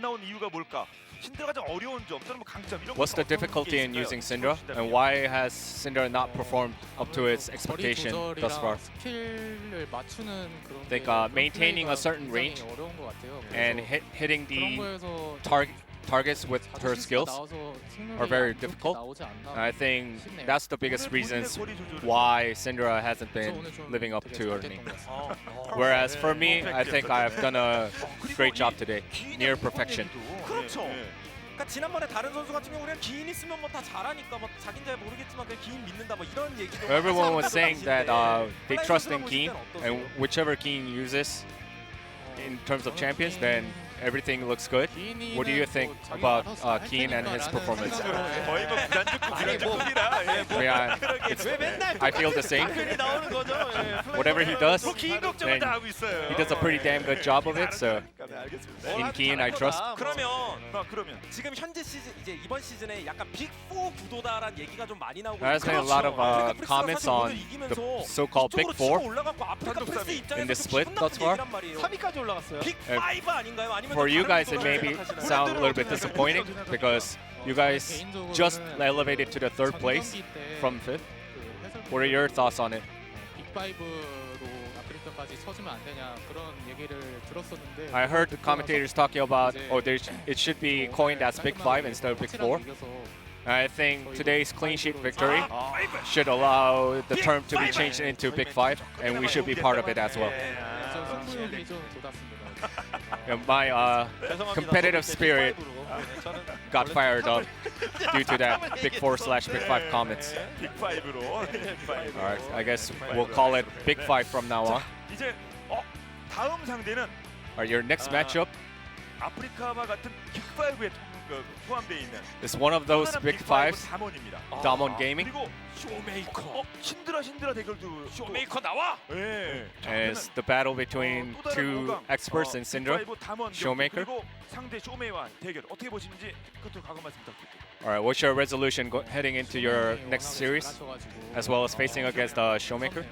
나온 이유가 뭘까? 신드라가 좀 어려운 점, 또는 뭐 강점 이런 What's the 거 difficulty in using Syndra, and why has Syndra not performed up to its expectation thus far? 스킬을 맞추는 그런 I think 게 maintaining a certain 굉장히 range 어려운 것 같아요. and 그래서 hitting 그런 the 거에서 targets with her skills are very difficult. 나오지 않나. I think that's the biggest 오늘 reasons 본인의 거리 조절을 why Syndra hasn't 그래서 been 오늘 좀 living up 되게 to her 잘 name. 됐던 것 같습니다. Whereas for me, I think I've done a great job today, near perfection. 그렇죠. 그러니까 지난번에 다른 선수 같은 경우는 기인 있으면 뭐 다 잘하니까 뭐 자긴 잘 모르겠지만 그냥 기인 믿는다 뭐 이런 얘기도 Everyone was 하지 saying that they 플라이 trust 선수를 in 보실 Keen, 때는 어떠세요? and whichever Keen uses in terms of champions, then everything looks good. What do you think about Keen and his performance? 거의 뭐 불안정급이라. I feel the same. 답변이 나오는 거죠. Whatever he does, 긴 걱정을 then 다 하고 있어요. he does a pretty damn good job of it. So in Keen, I trust. 그러면 그러면 지금 현재 시즌 이제 이번 시즌에 약간 빅4 구도다라는 얘기가 좀 많이 나오고 There's been a lot of comments on the so-called Big Four in this split thus far. 3위까지 올라갔어요. 빅5 아닌가요? 아니면 For you guys, it may sound a little bit disappointing because you guys just elevated to the third place from fifth. What are your thoughts on it? 빅5로 아프리카 전까지 쳐주면 안 되냐 그런 얘기를 들었었는데. I heard the commentators talking about, it should be coined as Big 5 instead of Big 4. I think today's clean sheet victory should allow the term to be changed into Big 5, and we should be part of it as well. 승부욕이 좀 돋았습니다. Yeah, my competitive spirit got fired up due to that Big 4/Big 5 comments. 빅5로. Alright, I guess we'll call it Big 5 from now on. 이제 다음 상대는 Alright, your next matchup 아프리카와 같은 빅5에 포함되어 있는 is one of those Big 5s, 담원입니다. Damwon Gaming. 그리고 쇼메이커. 신드라 대결도 쇼메이커 나와. 네. And it's the battle between two experts in Syndra. Showmaker. 그리고 상대 쇼메이와 대결 어떻게 보시는지 끝으로 각오 말씀 부탁드립니다. Alright, what's your resolution heading into your next series, as well as facing against Showmaker?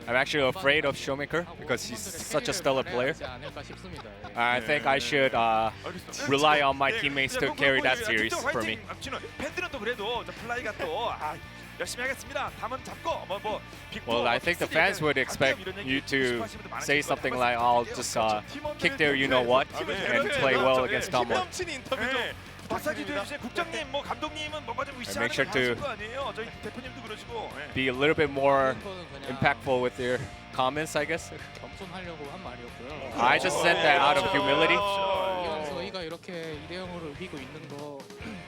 I'm actually afraid of Showmaker because he's such a stellar player. I think I should rely on my teammates to carry that series for me. 팬들은 또 그래도 플라이가 또 열심히 하겠습니다. 담은 잡고 Well, I think the fans would expect you to say something like, "I'll just kick their you-know-what and play well against Damwon." 마사지도 해주세요. 국장님, 감독님은 뭔가 좀 make sure to 거 아니에요? 저희 대표님도 그러시고. be a little bit more impactful with your comments, I guess. 겸손하려고 한 말이었고요. I just said that out of humility. 이왕 저희가 이렇게 2대0으로 이기고 있는 거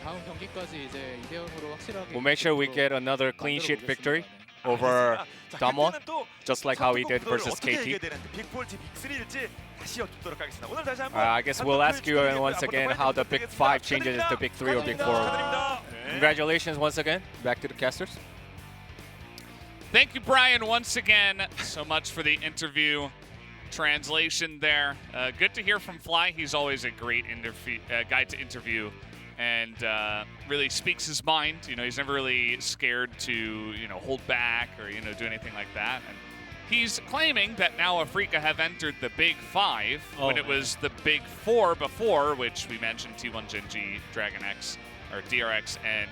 다음 경기까지 이제 2대0으로 확실하게. We'll make sure we get another clean sheet victory over Damwon, just like how we did versus KT. I guess we'll ask you once again how the Big 5 changes into Big 3 or Big 4. Congratulations once again. Back to the casters. Thank you, Brian, once again. So much for the interview translation there. Good to hear from Fly. He's always a great guy to interview and really speaks his mind. You know, he's never really scared to, hold back or, do anything like that. And he's claiming that now Afreeca have entered the Big 5 when it was the Big 4 before, which we mentioned T1 Gen.G, Dragon X, or DRX, and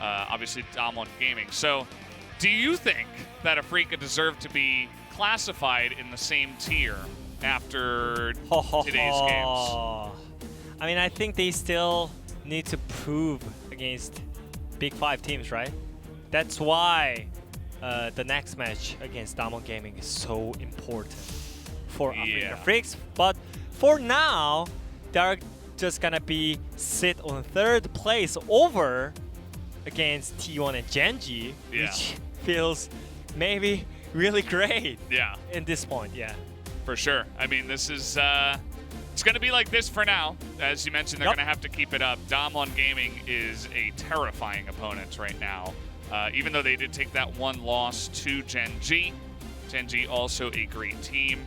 obviously Damwon Gaming. So, do you think that Afreeca deserve to be classified in the same tier after today's games? I mean, I think they still need to prove against Big 5 teams, right? That's why the next match against Damwon Gaming is so important for Afreeca Freecs. But for now, they're just gonna be sit on 3rd place over against T1 and Gen.G, which feels maybe really great. In this point, for sure. I mean, this is it's going to be like this for now. As you mentioned, they're going to have to keep it up. Damwon Gaming is a terrifying opponent right now. Even though they did take that one loss to Gen.G. Gen.G also a great team.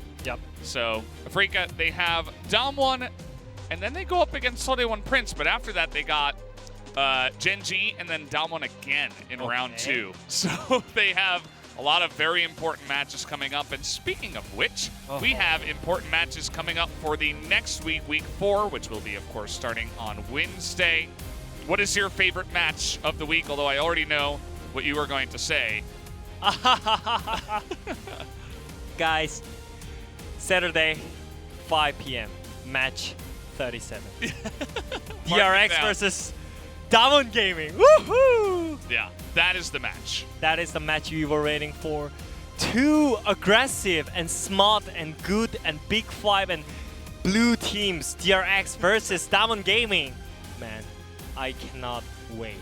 So Afreeca, they have Damwon, and then they go up against Soldae Prince. But after that, they got Gen.G and then Damwon again in round 2. So they have a lot of very important matches coming up. And speaking of which, we have important matches coming up for the next week, week 4, which will be, of course, starting on Wednesday. What is your favorite match of the week? Although I already know what you were going to say. Guys, Saturday, 5 p.m., match 37. DRX versus Damwon Gaming. Woohoo! Yeah, that is the match. That is the match we were waiting for. 2 aggressive and smart and good and Big 5 and blue teams, DRX versus Damwon Gaming. Man, I cannot wait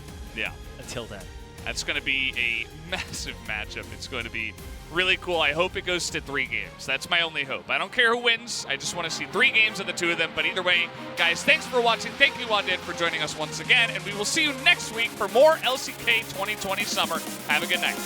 until then. That's going to be a massive matchup. It's going to be really cool. I hope it goes to 3 games. That's my only hope. I don't care who wins. I just want to see 3 games of the 2 of them. But either way, guys, thanks for watching. Thank you, Wadid, for joining us once again. And we will see you next week for more LCK 2020 Summer. Have a good night.